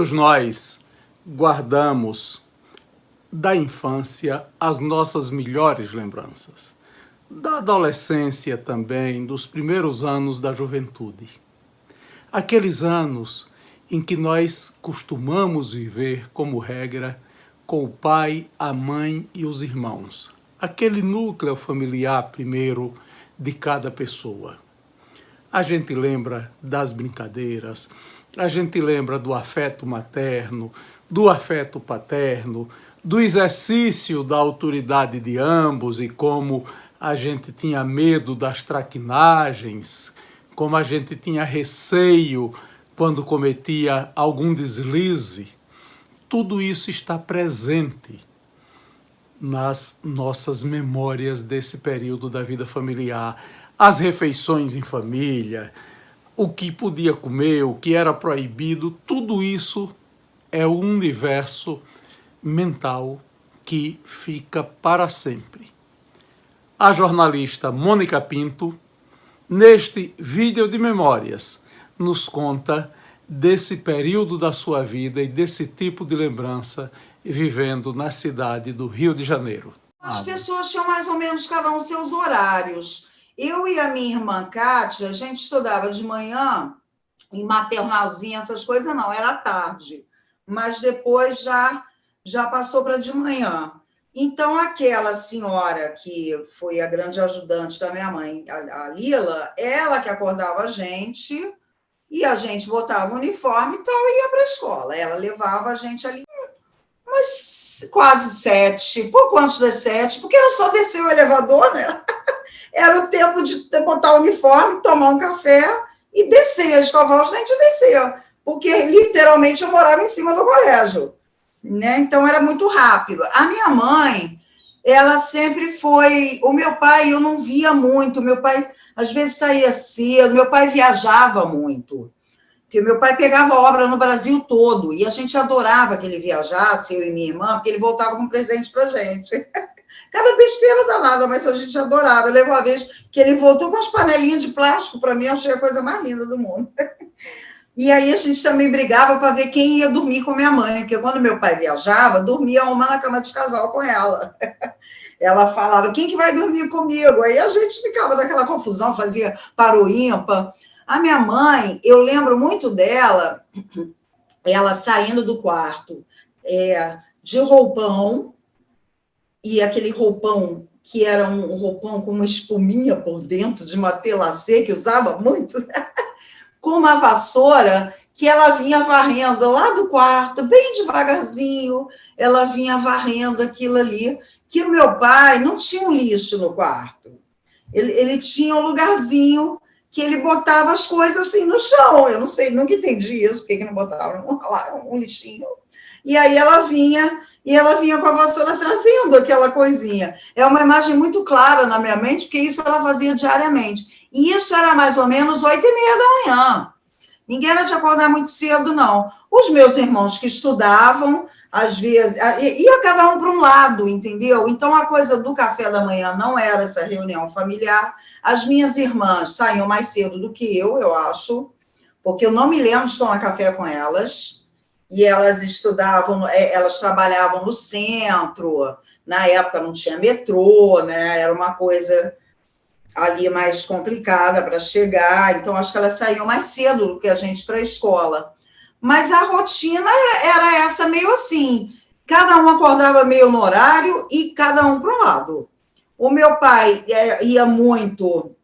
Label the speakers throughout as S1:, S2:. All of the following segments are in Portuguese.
S1: Todos nós guardamos da infância as nossas melhores lembranças, da adolescência também, dos primeiros anos da juventude. Aqueles anos em que nós costumamos viver, como regra, com o pai, a mãe e os irmãos. Aquele núcleo familiar primeiro de cada pessoa. A gente lembra das brincadeiras, a gente lembra do afeto materno, do afeto paterno, do exercício da autoridade de ambos e como a gente tinha medo das traquinagens, como a gente tinha receio quando cometia algum deslize. Tudo isso está presente nas nossas memórias desse período da vida familiar. As refeições em família, o que podia comer, o que era proibido, tudo isso é um universo mental que fica para sempre. A jornalista Mônica Pinto, neste vídeo de memórias, nos conta desse período da sua vida e desse tipo de lembrança vivendo na cidade do Rio de Janeiro.
S2: As pessoas tinham mais ou menos cada um seus horários. Eu e a minha irmã Kátia, a gente estudava de manhã, em maternalzinha, essas coisas não, era à tarde. Mas depois já passou para de manhã. Então, aquela senhora que foi a grande ajudante da minha mãe, a Lila, ela que acordava a gente, e a gente botava o uniforme e tal, e ia para a escola. Ela levava a gente ali, mas quase 7, pouco antes das 7, porque era só descer o elevador, né? Era o tempo de botar o uniforme, tomar um café e descer, escovar os dentes e descer. Porque, literalmente, eu morava em cima do colégio, né? Então, era muito rápido. A minha mãe, ela sempre foi... O meu pai, eu não via muito. Meu pai, às vezes, saía cedo. Meu pai viajava muito. Porque meu pai pegava obra no Brasil todo. E a gente adorava que ele viajasse, eu e minha irmã, porque ele voltava com presente pra gente. Cada besteira danada, mas a gente adorava. Eu lembro uma vez que ele voltou com as panelinhas de plástico para mim, eu achei a coisa mais linda do mundo. E aí a gente também brigava para ver quem ia dormir com minha mãe, porque quando meu pai viajava, dormia uma na cama de casal com ela. Ela falava, quem que vai dormir comigo? Aí a gente ficava naquela confusão, fazia par ou ímpar. A minha mãe, eu lembro muito dela, ela saindo do quarto de roupão, e aquele roupão que era um roupão com uma espuminha por dentro, de matelacê, que usava muito, com uma vassoura que ela vinha varrendo lá do quarto, bem devagarzinho, ela vinha varrendo aquilo ali, que o meu pai não tinha um lixo no quarto. Ele tinha um lugarzinho que ele botava as coisas assim no chão. Eu não sei, nunca entendi isso, porque não botavam lá um lixinho. E aí ela vinha com a vassoura trazendo aquela coisinha. É uma imagem muito clara na minha mente, porque isso ela fazia diariamente. E isso era mais ou menos 8h30 da manhã. Ninguém era de acordar muito cedo, não. Os meus irmãos que estudavam, às vezes, ia cada um para um lado, entendeu? Então, a coisa do café da manhã não era essa reunião familiar. As minhas irmãs saíam mais cedo do que eu acho, porque eu não me lembro de tomar café com elas. E elas estudavam, elas trabalhavam no centro, na época não tinha metrô, né? Era uma coisa ali mais complicada para chegar, então acho que elas saíam mais cedo do que a gente para a escola. Mas a rotina era essa, meio assim, cada um acordava meio no horário e cada um para um lado. O meu pai ia muito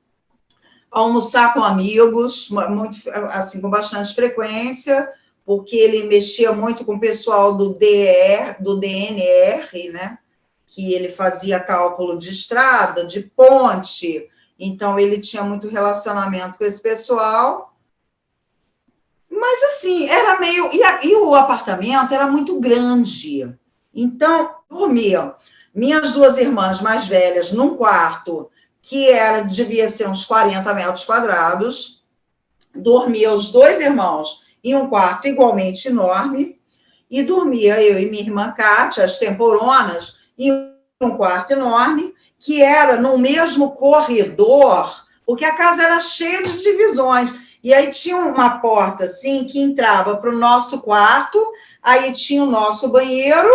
S2: almoçar com amigos, muito, assim, com bastante frequência, porque ele mexia muito com o pessoal do DNR, né? Que ele fazia cálculo de estrada, de ponte, então ele tinha muito relacionamento com esse pessoal. Mas, assim, era meio... E o apartamento era muito grande. Então, dormiam minhas duas irmãs mais velhas num quarto que devia ser uns 40 metros quadrados, dormiam os dois irmãos em um quarto igualmente enorme, e dormia eu e minha irmã Kátia, as temporonas, em um quarto enorme, que era no mesmo corredor, porque a casa era cheia de divisões. E aí tinha uma porta, assim, que entrava para o nosso quarto, aí tinha o nosso banheiro,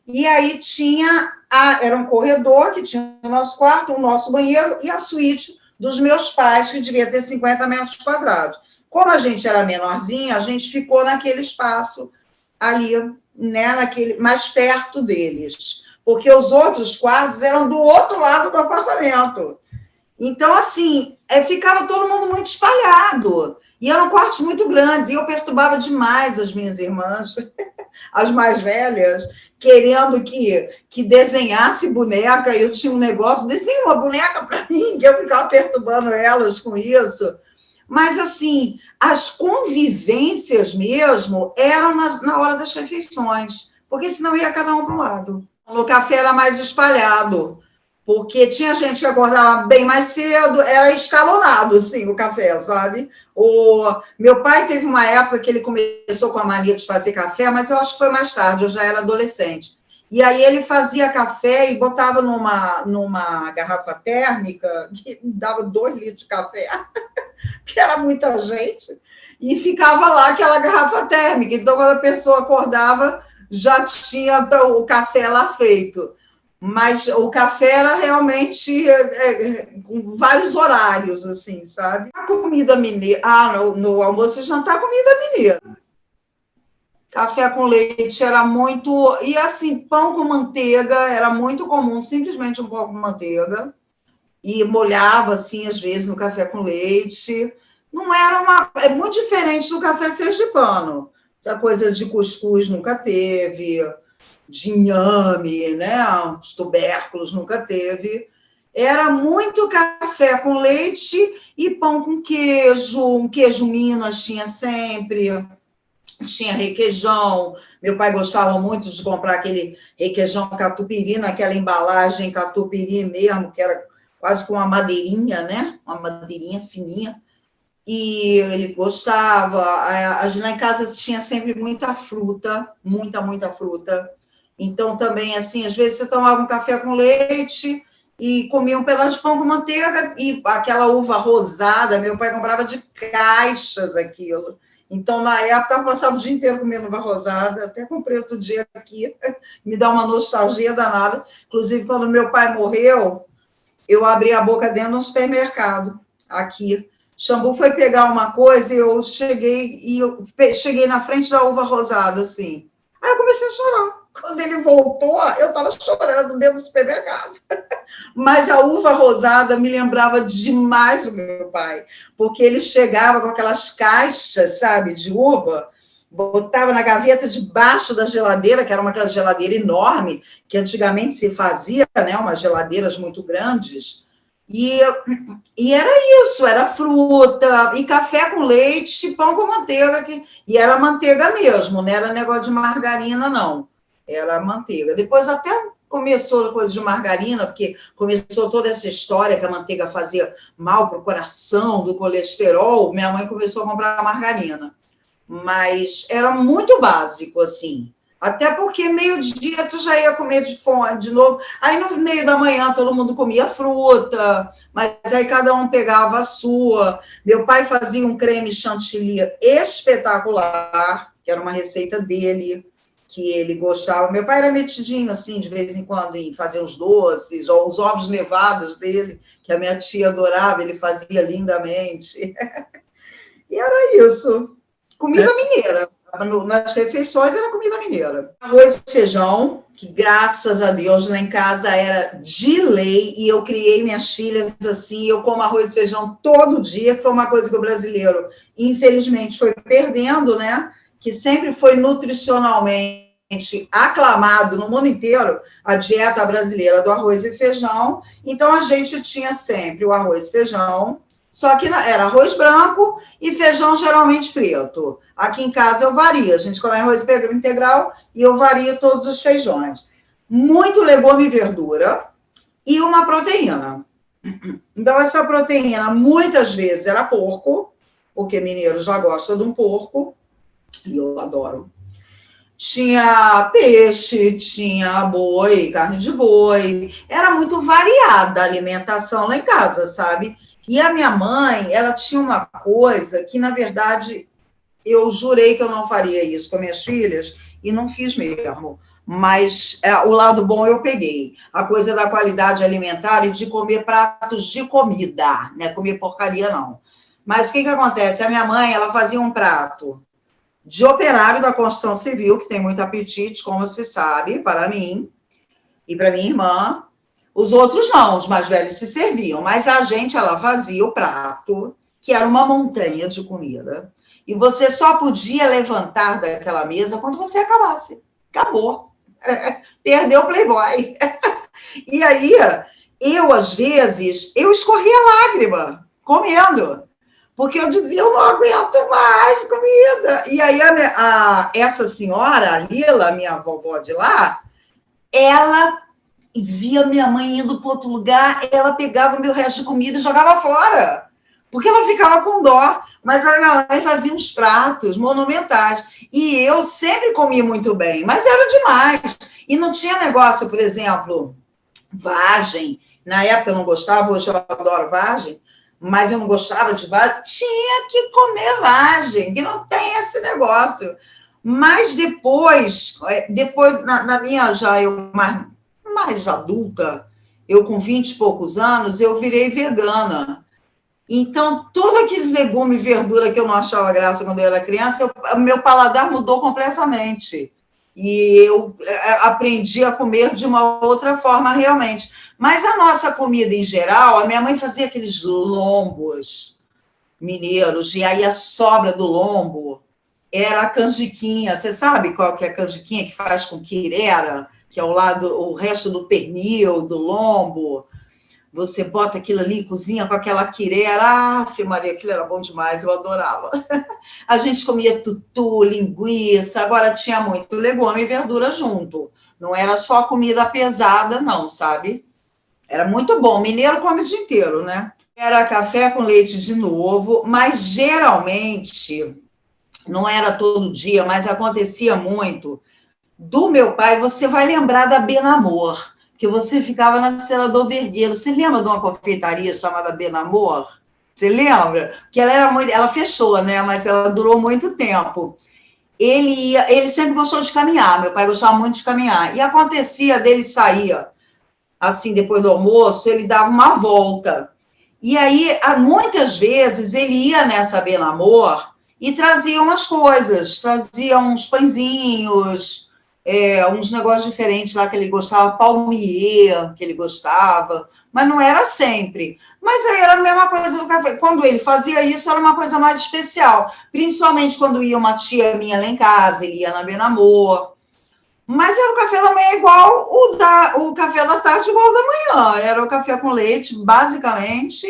S2: e aí tinha, era um corredor que tinha o nosso quarto, o nosso banheiro e a suíte dos meus pais, que devia ter 50 metros quadrados. Como a gente era menorzinha, a gente ficou naquele espaço ali, né, mais perto deles, porque os outros quartos eram do outro lado do apartamento. Então, assim, ficava todo mundo muito espalhado. E eram quartos muito grandes, e eu perturbava demais as minhas irmãs, as mais velhas, querendo que desenhasse boneca. Eu tinha um negócio, desenha uma boneca para mim, que eu ficava perturbando elas com isso. Mas, assim, as convivências mesmo eram na hora das refeições, porque senão ia cada um para um lado. No café era mais espalhado, porque tinha gente que acordava bem mais cedo, era escalonado, assim, o café, sabe? Meu pai teve uma época que ele começou com a mania de fazer café, mas eu acho que foi mais tarde, eu já era adolescente. E aí ele fazia café e botava numa garrafa térmica, que dava 2 litros de café, que era muita gente, e ficava lá aquela garrafa térmica. Então, quando a pessoa acordava, já tinha o café lá feito. Mas o café era realmente com vários horários, assim, sabe? A comida mineira... no almoço e jantar, comida mineira. Café com leite era muito... E, assim, pão com manteiga era muito comum, simplesmente um pão com manteiga. E molhava, assim, às vezes, no café com leite. Não era uma... É muito diferente do café sergipano. Essa coisa de cuscuz nunca teve, de inhame, né? Os tubérculos nunca teve. Era muito café com leite e pão com queijo. Um queijo Minas tinha sempre. Tinha requeijão. Meu pai gostava muito de comprar aquele requeijão catupiry, naquela embalagem catupiry mesmo, que era quase com uma madeirinha, né? Uma madeirinha fininha. E ele gostava. Lá em casa tinha sempre muita fruta, muita fruta. Então, também, assim, às vezes você tomava um café com leite e comia um pedaço de pão com manteiga e aquela uva rosada, meu pai comprava de caixas aquilo. Então, na época, eu passava o dia inteiro comendo uva rosada, até comprei outro dia aqui, me dá uma nostalgia danada. Inclusive, quando meu pai morreu, eu abri a boca dentro de um supermercado, aqui. Xambu foi pegar uma coisa e eu cheguei na frente da uva rosada, assim. Aí eu comecei a chorar. Quando ele voltou, eu estava chorando dentro do supermercado. Mas a uva rosada me lembrava demais do meu pai, porque ele chegava com aquelas caixas, sabe, de uva, botava na gaveta debaixo da geladeira, que era uma geladeira enorme, que antigamente se fazia, né, umas geladeiras muito grandes, e era isso, era fruta, e café com leite, pão com manteiga, e era manteiga mesmo, não era negócio de margarina, não, era manteiga. Depois até começou a coisa de margarina, porque começou toda essa história que a manteiga fazia mal para o coração, do colesterol, minha mãe começou a comprar margarina. Mas era muito básico, assim. Até porque meio-dia tu já ia comer de fome de novo. Aí no meio da manhã todo mundo comia fruta, mas aí cada um pegava a sua. Meu pai fazia um creme chantilly espetacular, que era uma receita dele, que ele gostava. Meu pai era metidinho, assim, de vez em quando, em fazer os doces, ou os ovos nevados dele, que a minha tia adorava, ele fazia lindamente. E era isso. Comida mineira. Nas refeições era comida mineira. Arroz e feijão, que graças a Deus lá em casa era de lei, e eu criei minhas filhas assim, eu como arroz e feijão todo dia, que foi uma coisa que o brasileiro, infelizmente, foi perdendo, né? Que sempre foi nutricionalmente aclamado no mundo inteiro, a dieta brasileira do arroz e feijão. Então, a gente tinha sempre o arroz e feijão, só que era arroz branco e feijão geralmente preto. Aqui em casa eu vario, a gente come arroz integral e eu vario todos os feijões. Muito legume e verdura e uma proteína. Então, essa proteína, muitas vezes, era porco, porque mineiro já gosta de um porco, e eu adoro. Tinha peixe, tinha boi, carne de boi. Era muito variada a alimentação lá em casa, sabe? E a minha mãe, ela tinha uma coisa que, na verdade, eu jurei que eu não faria isso com minhas filhas e não fiz mesmo. Mas o lado bom eu peguei. A coisa da qualidade alimentar e de comer pratos de comida, não é comer porcaria, não. Mas o que acontece? A minha mãe, ela fazia um prato de operário da construção civil, que tem muito apetite, como se sabe, para mim e para minha irmã. Os outros não, os mais velhos se serviam, mas a gente, ela fazia o prato, que era uma montanha de comida, e você só podia levantar daquela mesa quando você acabasse. Acabou. Perdeu o Playboy. E aí, eu, às vezes, eu escorria lágrima comendo, porque eu dizia, eu não aguento mais comida. E aí, essa senhora, a Lila, minha vovó de lá, ela via minha mãe indo para outro lugar, ela pegava o meu resto de comida e jogava fora, porque ela ficava com dó. Mas a minha mãe fazia uns pratos monumentais. E eu sempre comi muito bem, mas era demais. E não tinha negócio, por exemplo, vagem. Na época eu não gostava, hoje eu adoro vagem, mas eu não gostava de vagem. Tinha que comer vagem, que não tem esse negócio. Mas depois na minha já eu mais adulta, eu com 20 e poucos anos, eu virei vegana. Então, todo aquele legume e verdura que eu não achava graça quando eu era criança, meu paladar mudou completamente. E eu aprendi a comer de uma outra forma, realmente. Mas a nossa comida, em geral, a minha mãe fazia aqueles lombos mineiros, e aí a sobra do lombo era a canjiquinha. Você sabe qual que é a canjiquinha que faz com quirera, que é o resto do pernil, do lombo? Você bota aquilo ali, cozinha com aquela quirera. Aff, Maria, aquilo era bom demais, eu adorava. A gente comia tutu, linguiça, agora tinha muito legume e verdura junto. Não era só comida pesada, não, sabe? Era muito bom. Mineiro come o dia inteiro, né? Era café com leite de novo, mas geralmente, não era todo dia, mas acontecia muito. Do meu pai, você vai lembrar da Benamor, que você ficava na Senador Vergueiro. Você lembra de uma confeitaria chamada Benamor? Você lembra? Que ela era muito, ela fechou, né? Mas ela durou muito tempo. Ele sempre gostou de caminhar. Meu pai gostava muito de caminhar. E acontecia dele sair assim depois do almoço, ele dava uma volta. E aí, muitas vezes, ele ia nessa Benamor e trazia umas coisas, trazia uns pãezinhos, uns negócios diferentes lá que ele gostava, palmier, que ele gostava, mas não era sempre. Mas aí era a mesma coisa do café. Quando ele fazia isso, era uma coisa mais especial, principalmente quando ia uma tia minha lá em casa, ele ia na Benamor. Mas era o café da manhã igual o café da tarde igual da manhã. Era o café com leite, basicamente,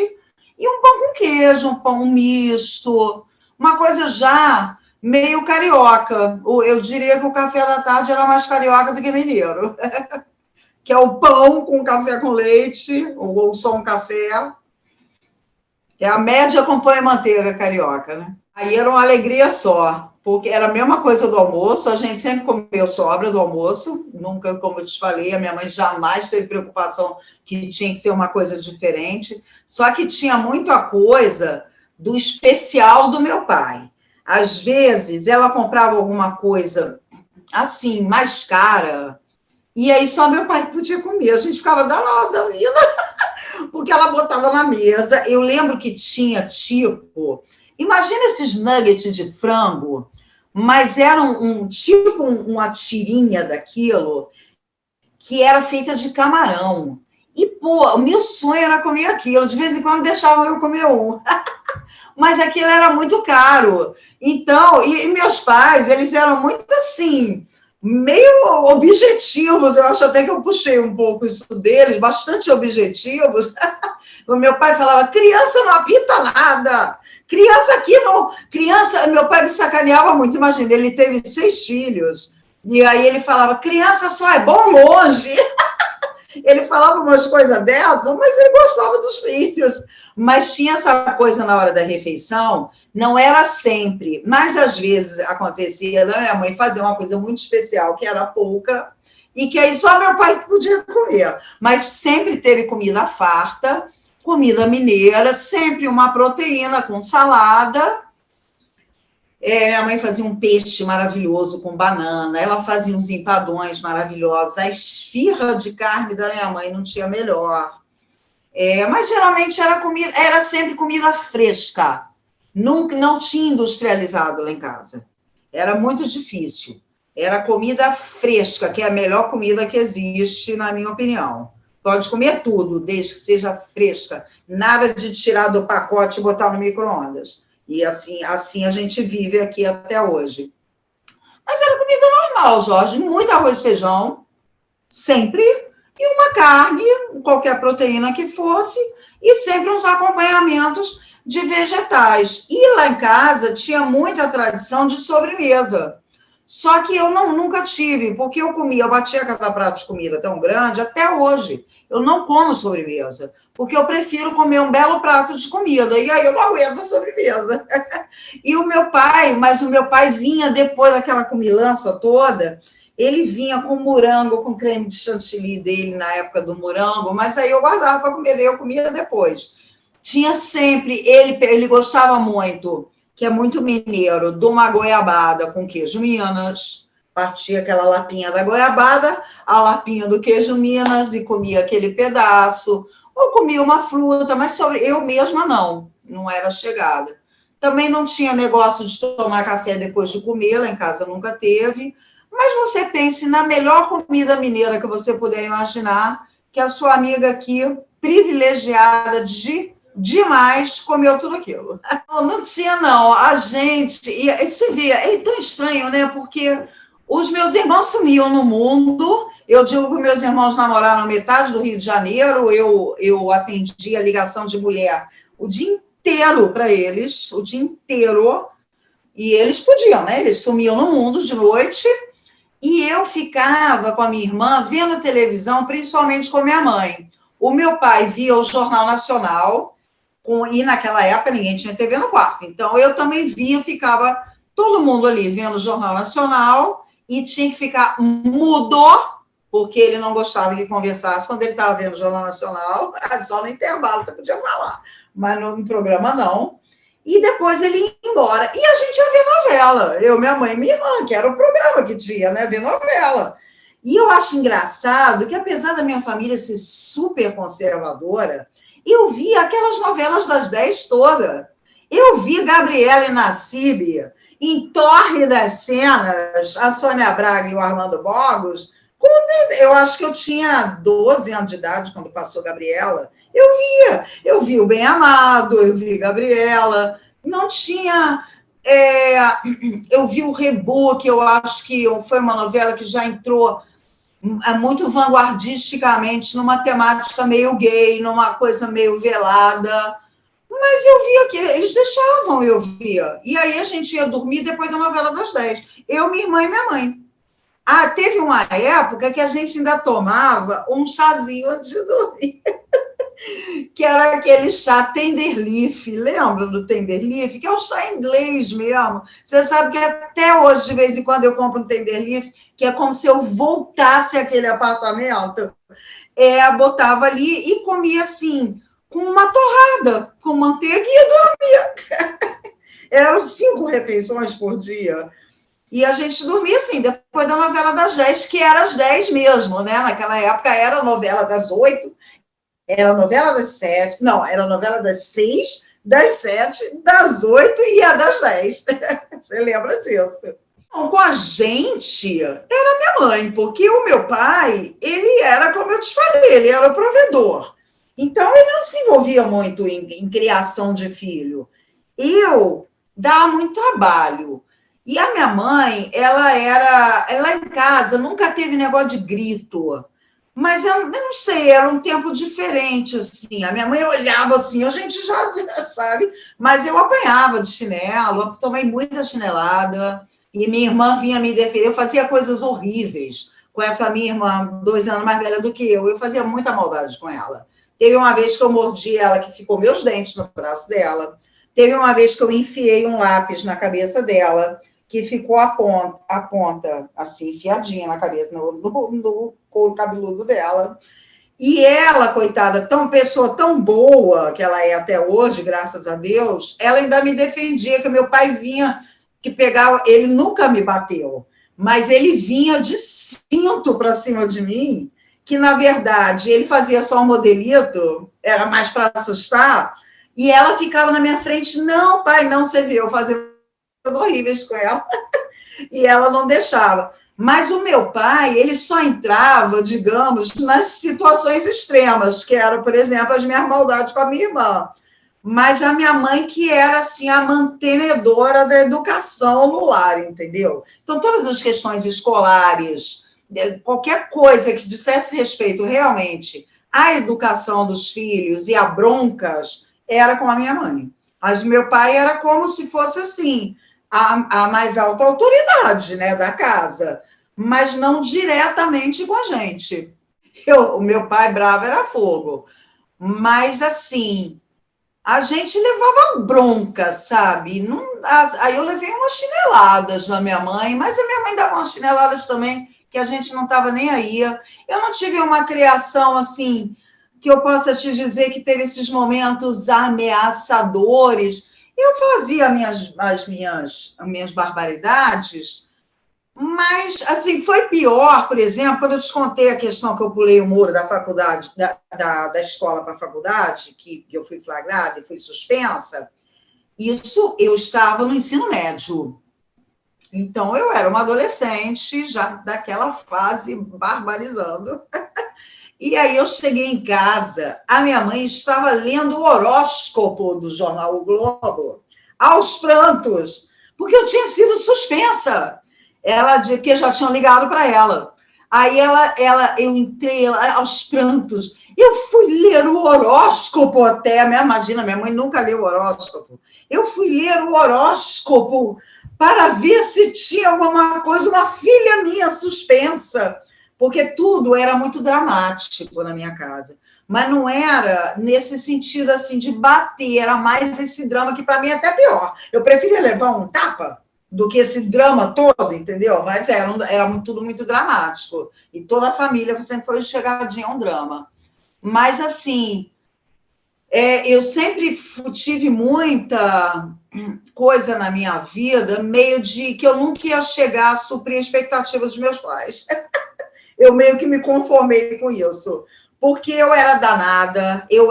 S2: e um pão com queijo, um pão misto, uma coisa já meio carioca. Eu diria que o café da tarde era mais carioca do que mineiro, que é o pão com café com leite, ou só um café. É a média acompanha manteiga carioca, né? Aí era uma alegria só, porque era a mesma coisa do almoço, a gente sempre comeu sobra do almoço, nunca, como eu te falei, a minha mãe jamais teve preocupação que tinha que ser uma coisa diferente, só que tinha muito a coisa do especial do meu pai. Às vezes, ela comprava alguma coisa, assim, mais cara, e aí só meu pai podia comer, a gente ficava danada, porque ela botava na mesa. Eu lembro que tinha tipo... Imagina esses nuggets de frango, mas era tipo uma tirinha daquilo que era feita de camarão. E, pô, o meu sonho era comer aquilo. De vez em quando deixavam eu comer um. Mas aquilo era muito caro. Então, e meus pais, eles eram muito assim, meio objetivos. Eu acho até que eu puxei um pouco isso deles, bastante objetivos. O meu pai falava, criança não apita nada. Criança aqui não... Criança... Meu pai me sacaneava muito, imagina, ele teve 6 filhos, e aí ele falava, criança só é bom longe. Ele falava umas coisas dessas, mas ele gostava dos filhos. Mas tinha essa coisa na hora da refeição, não era sempre, mas às vezes acontecia, né? Minha mãe fazia uma coisa muito especial, que era polca, e que aí só meu pai podia comer. Mas sempre teve comida farta, comida mineira, sempre uma proteína com salada. Minha mãe fazia um peixe maravilhoso com banana, ela fazia uns empadões maravilhosos, a esfirra de carne da minha mãe não tinha melhor. Mas geralmente era sempre comida fresca, não tinha industrializado lá em casa. Era muito difícil. Era comida fresca, que é a melhor comida que existe, na minha opinião. Pode comer tudo, desde que seja fresca. Nada de tirar do pacote e botar no micro-ondas. E assim a gente vive aqui até hoje. Mas era comida normal, Jorge. Muito arroz e feijão, sempre. E uma carne, qualquer proteína que fosse. E sempre uns acompanhamentos de vegetais. E lá em casa tinha muita tradição de sobremesa. Só que eu nunca tive, porque eu batia cada prato de comida tão grande, até hoje. Eu não como sobremesa, porque eu prefiro comer um belo prato de comida, e aí eu não aguento a sobremesa. Mas o meu pai vinha depois daquela comilança toda, ele vinha com morango, com creme de chantilly dele na época do morango, mas aí eu guardava para comer, eu comia depois. Tinha sempre, ele gostava muito, que é muito mineiro, de uma goiabada com queijo Minas, partia aquela lapinha da goiabada, a lapinha do queijo Minas e comia aquele pedaço, ou comia uma fruta, mas eu mesma não era chegada. Também não tinha negócio de tomar café depois de comer, lá em casa nunca teve, mas você pense na melhor comida mineira que você puder imaginar, que a sua amiga aqui, privilegiada demais, comeu tudo aquilo. Não tinha, não. A gente... E você vê, é tão estranho, né? Porque os meus irmãos sumiam no mundo. Eu digo que meus irmãos namoraram metade do Rio de Janeiro. Eu atendi a ligação de mulher o dia inteiro para eles, o dia inteiro. E eles podiam, né? Eles sumiam no mundo de noite. E eu ficava com a minha irmã vendo televisão, principalmente com minha mãe. O meu pai via o Jornal Nacional, e naquela época ninguém tinha TV no quarto. Então, eu também via, ficava todo mundo ali vendo o Jornal Nacional e tinha que ficar mudo, porque ele não gostava que conversasse quando ele estava vendo o Jornal Nacional, só no intervalo você podia falar, mas no programa não. E depois ele ia embora. E a gente ia ver novela. Eu, minha mãe e minha irmã, que era o programa que tinha, né? Ver novela. E eu acho engraçado que, apesar da minha família ser super conservadora, eu vi aquelas novelas das 10 todas. Eu vi Gabriela e Nassib em Torre das Cenas, a Sônia Braga e o Armando Bogos. Eu acho que eu tinha 12 anos de idade quando passou Gabriela. Eu vi o Bem Amado, eu vi Gabriela. Não tinha... eu vi o Rebu, que eu acho que foi uma novela que já entrou muito vanguardisticamente, numa temática meio gay, numa coisa meio velada, mas eu via que eles deixavam, eu via. E aí a gente ia dormir depois da novela das 10. Eu, minha irmã e minha mãe. Teve uma época que a gente ainda tomava um chazinho antes de dormir, que era aquele chá Tenderleaf, lembra do Tenderleaf? Que é o chá inglês mesmo. Você sabe que até hoje, de vez em quando, eu compro um Tenderleaf, que é como se eu voltasse àquele apartamento. Botava ali e comia assim, com uma torrada, com manteiga e dormia. Eram 5 refeições por dia. E a gente dormia assim, depois da novela das 10, que era às 10 mesmo, né? Naquela época era a novela das 8, era a novela das 7, não, era a novela das 6, das 7, das 8 e a das 10. Você lembra disso? Então, com a gente, era minha mãe, porque o meu pai, ele era, como eu te falei, ele era o provedor. Então, ele não se envolvia muito em criação de filho. Eu dava muito trabalho. E a minha mãe, ela em casa nunca teve negócio de grito. Mas eu não sei, era um tempo diferente, assim. A minha mãe olhava assim, a gente já sabe, mas eu apanhava de chinelo, tomei muita chinelada, e minha irmã vinha me defender. Eu fazia coisas horríveis com essa minha irmã, 2 anos mais velha do que eu fazia muita maldade com ela. Teve uma vez que eu mordi ela, que ficou meus dentes no braço dela. Teve uma vez que eu enfiei um lápis na cabeça dela, que ficou a ponta assim, enfiadinha na cabeça, no couro cabeludo dela. E ela, coitada, pessoa tão boa que ela é até hoje, graças a Deus, ela ainda me defendia, que meu pai vinha, que pegava, ele nunca me bateu, mas ele vinha de cinto para cima de mim, que na verdade ele fazia só um modelito, era mais para assustar, e ela ficava na minha frente, não, pai, não, você viu, eu fazia coisas horríveis com ela, e ela não deixava. Mas o meu pai, ele só entrava, digamos, nas situações extremas, que eram, por exemplo, as minhas maldades com a minha irmã. Mas a minha mãe que era, assim, a mantenedora da educação no lar, entendeu? Então, todas as questões escolares, qualquer coisa que dissesse respeito realmente à educação dos filhos e a broncas, era com a minha mãe. Mas meu pai era como se fosse, assim, a mais alta autoridade, né, da casa, mas não diretamente com a gente. O meu pai bravo era fogo. Mas, assim, a gente levava bronca, sabe? Não, aí eu levei umas chineladas da minha mãe, mas a minha mãe dava umas chineladas também, que a gente não estava nem aí. Eu não tive uma criação, assim, que eu possa te dizer que teve esses momentos ameaçadores. Eu fazia as minhas barbaridades, mas, assim, foi pior, por exemplo, quando eu te contei a questão que eu pulei o muro da faculdade, da escola para a faculdade, que eu fui flagrada e fui suspensa, isso eu estava no ensino médio. Então, eu era uma adolescente, já daquela fase barbarizando. E aí eu cheguei em casa, a minha mãe estava lendo o horóscopo do jornal O Globo, aos prantos, porque eu tinha sido suspensa. Porque já tinham ligado para ela. Aí eu entrei aos prantos. Eu fui ler o horóscopo até, imagina, minha mãe nunca leu o horóscopo. Eu fui ler o horóscopo para ver se tinha alguma coisa, uma filha minha suspensa, porque tudo era muito dramático na minha casa. Mas não era nesse sentido assim de bater, era mais esse drama que para mim é até pior. Eu preferia levar um tapa do que esse drama todo, entendeu? Mas era tudo muito dramático. E toda a família sempre foi chegadinha a um drama. Mas, assim, eu sempre tive muita coisa na minha vida, meio de que eu nunca ia chegar a suprir a expectativa dos meus pais. Eu meio que me conformei com isso. Porque eu era danada, eu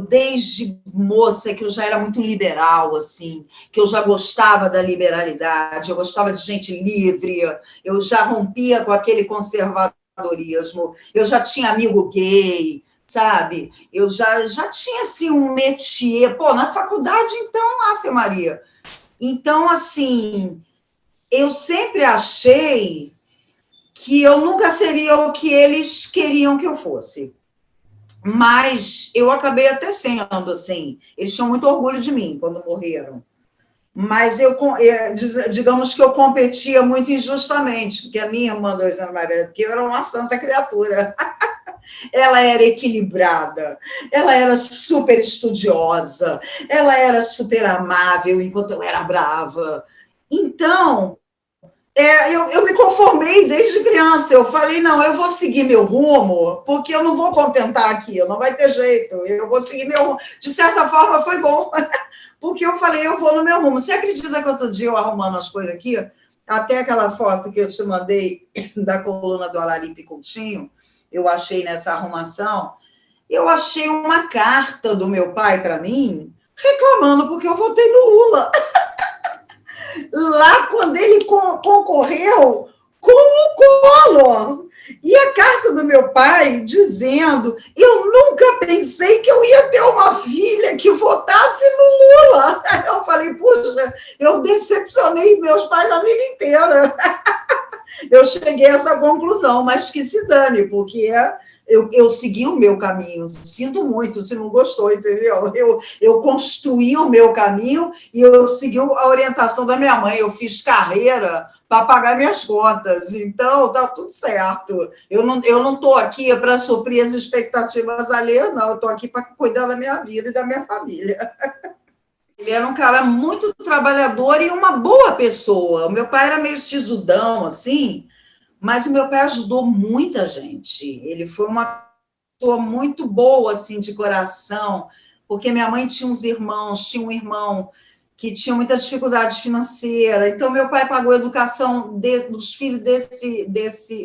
S2: desde moça que eu já era muito liberal, assim, que eu já gostava da liberalidade, eu gostava de gente livre, eu já rompia com aquele conservadorismo, eu já tinha amigo gay, sabe? Eu já tinha, assim, um métier. Pô, na faculdade, então, Ave Maria. Então, assim, eu sempre achei que eu nunca seria o que eles queriam que eu fosse. Mas eu acabei até sendo, assim. Eles tinham muito orgulho de mim quando morreram. Mas digamos que eu competia muito injustamente, porque a minha irmã, 2 anos mais velha, porque eu era uma santa criatura. Ela era equilibrada, ela era super estudiosa, ela era super amável, enquanto eu era brava. Então, eu me conformei desde criança. Eu falei, não, eu vou seguir meu rumo, porque eu não vou contentar aqui, não vai ter jeito, eu vou seguir meu rumo. De certa forma, foi bom, porque eu falei, eu vou no meu rumo. Você acredita que outro dia eu arrumando as coisas aqui, até aquela foto que eu te mandei da coluna do Alaripe Coutinho, eu achei nessa arrumação, eu achei uma carta do meu pai para mim, reclamando porque eu votei no Lula. Lá quando ele concorreu com o Collor. E a carta do meu pai dizendo: eu nunca pensei que eu ia ter uma filha que votasse no Lula. Eu falei, puxa, eu decepcionei meus pais a vida inteira. Eu cheguei a essa conclusão, mas que se dane, porque eu segui o meu caminho. Sinto muito se não gostou, entendeu? Eu construí o meu caminho e eu segui a orientação da minha mãe. Eu fiz carreira para pagar minhas contas. Então, está tudo certo. Eu não estou aqui para suprir as expectativas alheias, não. Eu estou aqui para cuidar da minha vida e da minha família. Ele era um cara muito trabalhador e uma boa pessoa. O meu pai era meio sisudão, assim, mas o meu pai ajudou muita gente. Ele foi uma pessoa muito boa, assim, de coração, porque minha mãe tinha uns irmãos, tinha um irmão que tinha muita dificuldade financeira, então meu pai pagou a educação dos filhos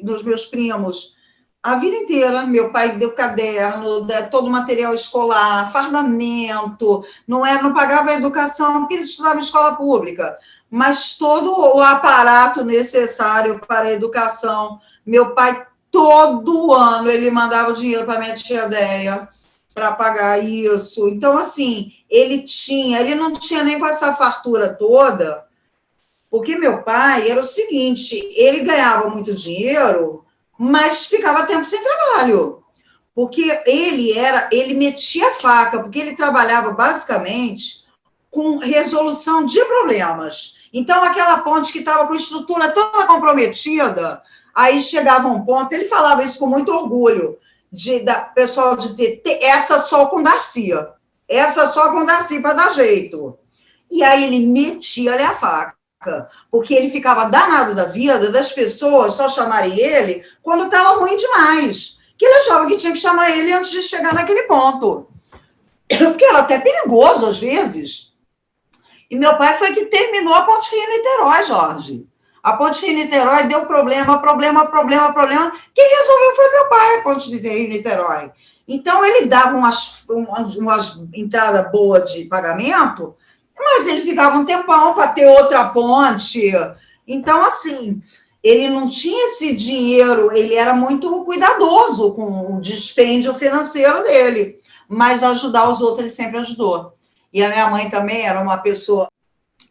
S2: dos meus primos a vida inteira. Meu pai deu caderno, todo o material escolar, fardamento, não pagava a educação porque eles estudavam em escola pública, mas todo o aparato necessário para a educação. Meu pai, todo ano, ele mandava o dinheiro para minha tia Déia para pagar isso. Então, assim, ele não tinha nem com essa fartura toda, porque meu pai era o seguinte, ele ganhava muito dinheiro, mas ficava tempo sem trabalho, porque ele metia a faca, porque ele trabalhava basicamente com resolução de problemas. Então, aquela ponte que estava com a estrutura toda comprometida, aí chegava um ponto, ele falava isso com muito orgulho, da pessoal dizer, essa só com Darcy para dar jeito. E aí ele metia-lhe a faca, porque ele ficava danado da vida das pessoas só chamarem ele quando estava ruim demais, que ele achava que tinha que chamar ele antes de chegar naquele ponto, porque era até perigoso às vezes. E meu pai foi que terminou a Ponte Rio-Niterói, Jorge. A Ponte Rio-Niterói deu problema. Quem resolveu foi meu pai, a Ponte Rio-Niterói. Então, ele dava umas entradas boas de pagamento, mas ele ficava um tempão para ter outra ponte. Então, assim, ele não tinha esse dinheiro, ele era muito cuidadoso com o dispêndio financeiro dele, mas ajudar os outros ele sempre ajudou. E a minha mãe também era uma pessoa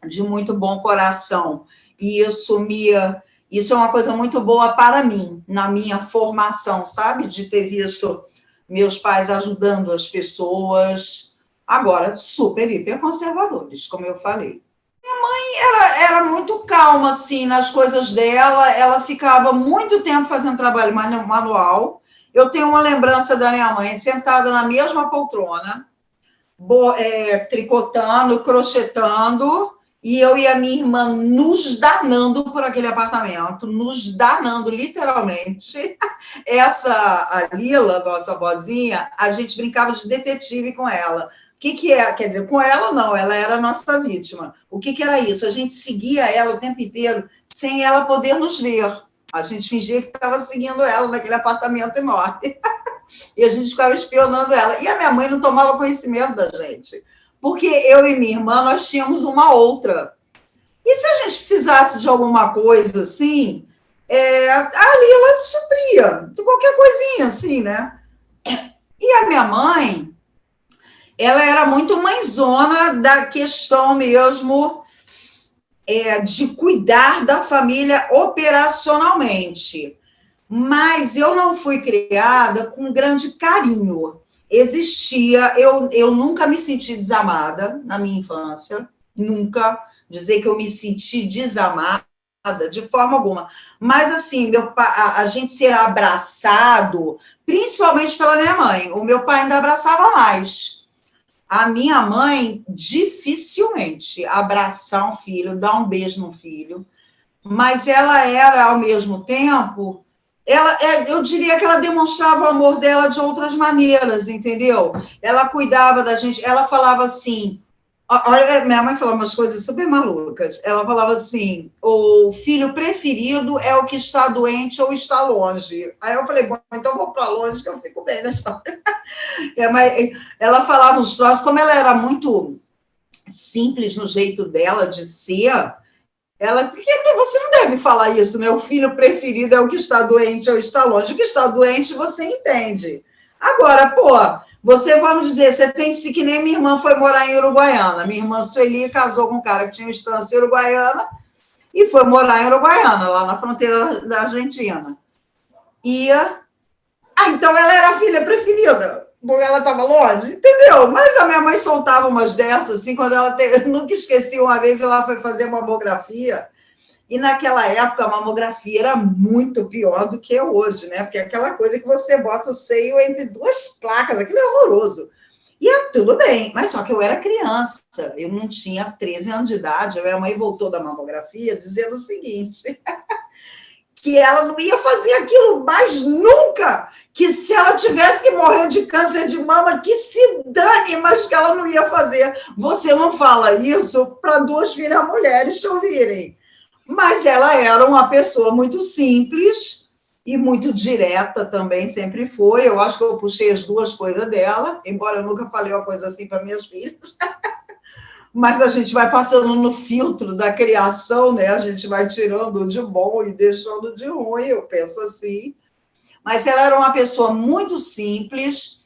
S2: de muito bom coração. E isso é uma coisa muito boa para mim, na minha formação, sabe? De ter visto meus pais ajudando as pessoas, agora super, hiper conservadores, como eu falei. Minha mãe era muito calma, assim, nas coisas dela, ela ficava muito tempo fazendo trabalho manual. Eu tenho uma lembrança da minha mãe sentada na mesma poltrona, tricotando, crochetando, e eu e a minha irmã nos danando por aquele apartamento, nos danando literalmente. A Lila, nossa vozinha, a gente brincava de detetive com ela. O que é? Quer dizer, com ela não, ela era a nossa vítima. O que era isso? A gente seguia ela o tempo inteiro sem ela poder nos ver. A gente fingia que estava seguindo ela naquele apartamento enorme. E a gente ficava espionando ela. E a minha mãe não tomava conhecimento da gente, porque eu e minha irmã, nós tínhamos uma outra. E se a gente precisasse de alguma coisa assim, a Lila supria, de qualquer coisinha assim, né? E a minha mãe, ela era muito mãezona da questão mesmo de cuidar da família operacionalmente. Mas eu não fui criada com grande carinho. Eu nunca me senti desamada na minha infância, nunca dizer que eu me senti desamada de forma alguma. Mas, assim, a gente ser abraçado, principalmente pela minha mãe. O meu pai ainda abraçava mais. A minha mãe, dificilmente abraçar um filho, dar um beijo no filho, mas ela era, ao mesmo tempo, eu diria que ela demonstrava o amor dela de outras maneiras, entendeu? Ela cuidava da gente, ela falava assim, olha, minha mãe falava umas coisas super malucas, ela falava assim, o filho preferido é o que está doente ou está longe. Aí eu falei, bom, então eu vou para longe que eu fico bem na história. Mas ela falava uns troços, como ela era muito simples no jeito dela de ser, porque você não deve falar isso, né? O filho preferido é o que está doente ou está longe. O que está doente, você entende. Agora, vamos dizer, você tem que nem minha irmã foi morar em Uruguaiana. Minha irmã Sueli casou com um cara que tinha uma estância em Uruguaiana e foi morar em Uruguaiana, lá na fronteira da Argentina. Então ela era a filha preferida, porque ela estava longe, entendeu? Mas a minha mãe soltava umas dessas, assim, quando eu nunca esqueci, uma vez ela foi fazer mamografia, e naquela época a mamografia era muito pior do que é hoje, né? Porque é aquela coisa que você bota o seio entre duas placas, aquilo é horroroso. E tudo bem, mas só que eu era criança, eu não tinha 13 anos de idade, a minha mãe voltou da mamografia dizendo o seguinte, que ela não ia fazer aquilo mais nunca, que se ela tivesse que morrer de câncer de mama, que se dane, mas que ela não ia fazer. Você não fala isso para duas filhas mulheres te ouvirem. Mas ela era uma pessoa muito simples e muito direta também, sempre foi. Eu acho que eu puxei as duas coisas dela, embora eu nunca falei uma coisa assim para minhas filhas. Mas a gente vai passando no filtro da criação, né? A gente vai tirando de bom e deixando de ruim, eu penso assim. Mas ela era uma pessoa muito simples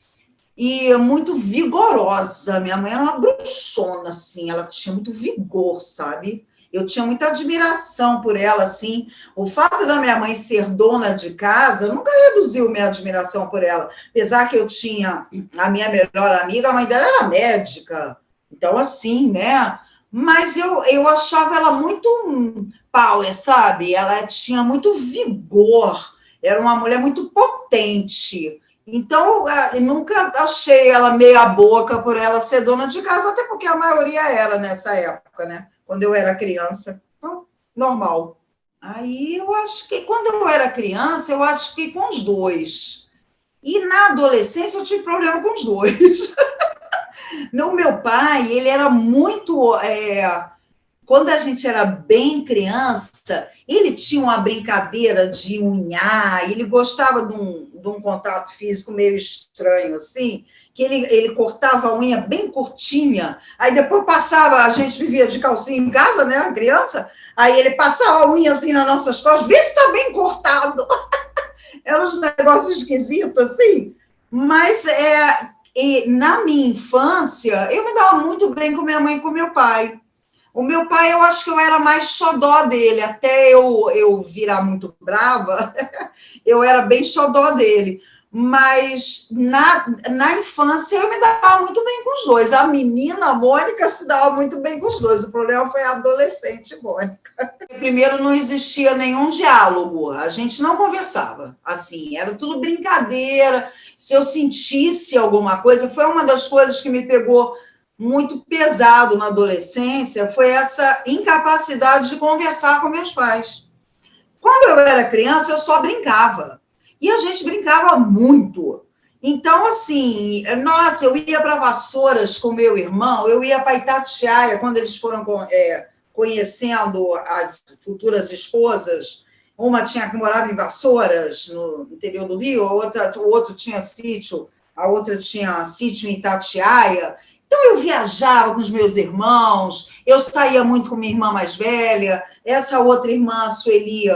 S2: e muito vigorosa. Minha mãe era uma bruxona, assim, ela tinha muito vigor, sabe? Eu tinha muita admiração por ela, assim. O fato da minha mãe ser dona de casa nunca reduziu minha admiração por ela. Apesar que eu tinha a minha melhor amiga, a mãe dela era médica. Então, assim, né? Mas eu achava ela muito power, sabe? Ela tinha muito vigor, era uma mulher muito potente. Então, eu nunca achei ela meia boca por ela ser dona de casa, até porque a maioria era nessa época, né? Quando eu era criança. Então, normal. Aí eu acho que, quando eu era criança, eu acho que com os dois. E na adolescência eu tive problema com os dois. No meu pai, ele era muito. Quando a gente era bem criança, ele tinha uma brincadeira de unhar, ele gostava de um contato físico meio estranho, assim, que ele cortava a unha bem curtinha, aí depois passava, a gente vivia de calcinha em casa, né, a criança, aí ele passava a unha assim nas nossas costas, vê se está bem cortado. Eram uns negócios esquisitos, assim, mas e na minha infância, eu me dava muito bem com minha mãe e com meu pai. O meu pai, eu acho que eu era mais xodó dele, até eu virar muito brava, eu era bem xodó dele. Mas na infância eu me dava muito bem com os dois. A menina, a Mônica, se dava muito bem com os dois. O problema foi a adolescente, Mônica. Primeiro, não existia nenhum diálogo, a gente não conversava. Assim, era tudo brincadeira. Se eu sentisse alguma coisa, foi uma das coisas que me pegou muito pesado na adolescência, foi essa incapacidade de conversar com meus pais. Quando eu era criança, eu só brincava. E a gente brincava muito. Então, assim, nossa, eu ia para Vassouras com meu irmão, eu ia para Itatiaia, quando eles foram conhecendo as futuras esposas. Uma tinha que morava em Vassouras, no interior do Rio, o outro tinha sítio, a outra tinha sítio em Itatiaia. Então, eu viajava com os meus irmãos, eu saía muito com minha irmã mais velha, essa outra irmã, a Sueli,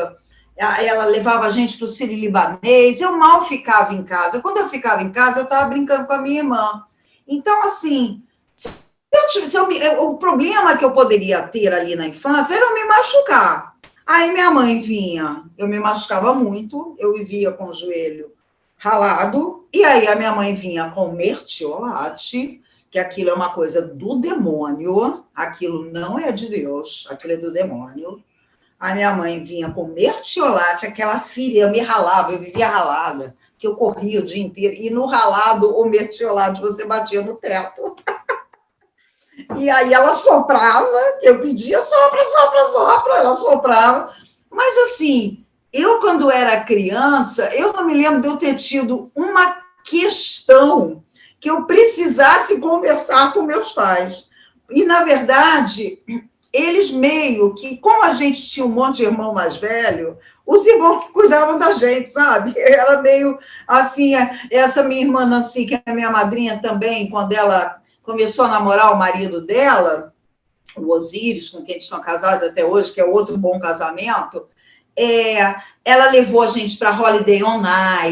S2: ela levava a gente para o Sírio-Libanês, eu mal ficava em casa. Quando eu ficava em casa, eu estava brincando com a minha irmã. Então, assim, o problema que eu poderia ter ali na infância era eu me machucar. Aí minha mãe vinha, eu me machucava muito, eu vivia com o joelho ralado, e aí a minha mãe vinha com mertiolate, que aquilo é uma coisa do demônio, aquilo não é de Deus, aquilo é do demônio. A minha mãe vinha com mertiolate, aquela filha, eu me ralava, eu vivia ralada, que eu corria o dia inteiro, e no ralado, o mertiolate, você batia no teto. E aí ela soprava, eu pedia sopra, sopra, sopra, ela soprava. Mas assim, eu quando era criança, eu não me lembro de eu ter tido uma questão que eu precisasse conversar com meus pais. E, na verdade, eles meio que, como a gente tinha um monte de irmão mais velho, os irmãos que cuidavam da gente, sabe? Era meio assim, essa minha irmã Nancy, que é minha madrinha também, quando ela começou a namorar o marido dela, o Osíris, com quem eles estão casados até hoje, que é outro bom casamento, ela levou a gente para Holiday on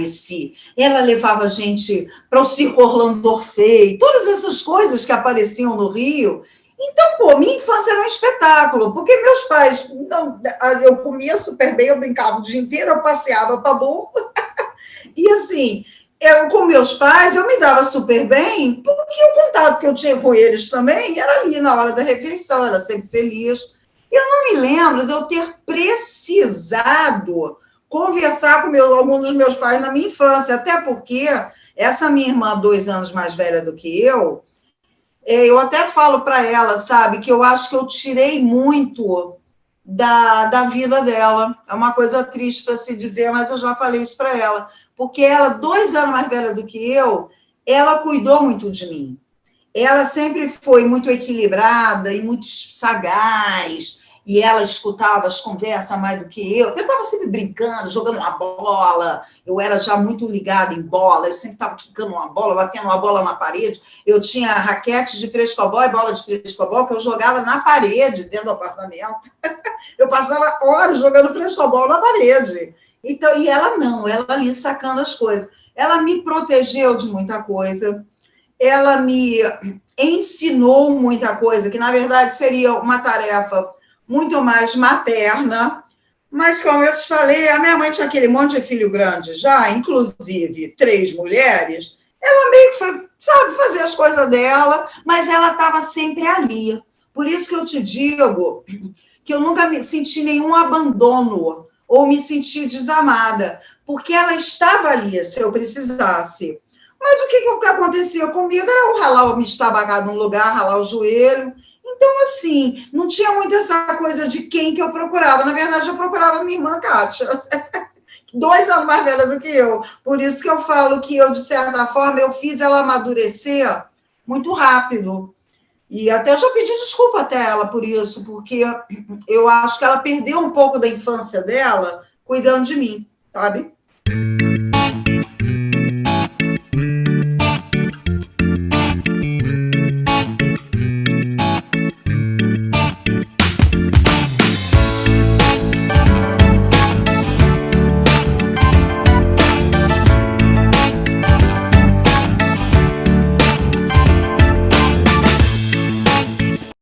S2: Ice, ela levava a gente para o Circo Orlando Orfei, todas essas coisas que apareciam no Rio. Então, pô, minha infância era um espetáculo, porque meus pais, não, eu comia super bem, eu brincava o dia inteiro, eu passeava para burro, e assim, eu com meus pais, eu me dava super bem, porque o contato que eu tinha com eles também era ali na hora da refeição, era sempre feliz. Eu não me lembro de eu ter precisado conversar com algum dos meus pais na minha infância, até porque essa minha irmã, 2 anos mais velha do que eu até falo para ela, sabe, que eu acho que eu tirei muito da vida dela. É uma coisa triste para se dizer, mas eu já falei isso para ela. Porque ela, 2 anos mais velha do que eu, ela cuidou muito de mim. Ela sempre foi muito equilibrada e muito sagaz, e ela escutava as conversas mais do que eu. Eu estava sempre brincando, jogando uma bola, eu era já muito ligada em bola, eu sempre estava quicando uma bola, batendo uma bola na parede. Eu tinha raquete de frescobol e bola de frescobol que eu jogava na parede, dentro do apartamento. Eu passava horas jogando frescobol na parede. Então, e ela não, ela ali sacando as coisas. Ela me protegeu de muita coisa, ela me ensinou muita coisa, que na verdade seria uma tarefa muito mais materna, mas como eu te falei, a minha mãe tinha aquele monte de filho grande já, inclusive 3 mulheres, ela meio que foi, sabe, fazer as coisas dela, mas ela estava sempre ali. Por isso que eu te digo que eu nunca me senti nenhum abandono ou me senti desamada, porque ela estava ali se eu precisasse. Mas o que acontecia comigo era eu ralar, me estabacar num lugar, ralar o joelho. Então, assim, não tinha muito essa coisa de quem que eu procurava. Na verdade, eu procurava minha irmã Kátia, 2 anos mais velha do que eu. Por isso que eu falo que eu, de certa forma, eu fiz ela amadurecer muito rápido. E até eu já pedi desculpa até ela por isso, porque eu acho que ela perdeu um pouco da infância dela cuidando de mim, sabe?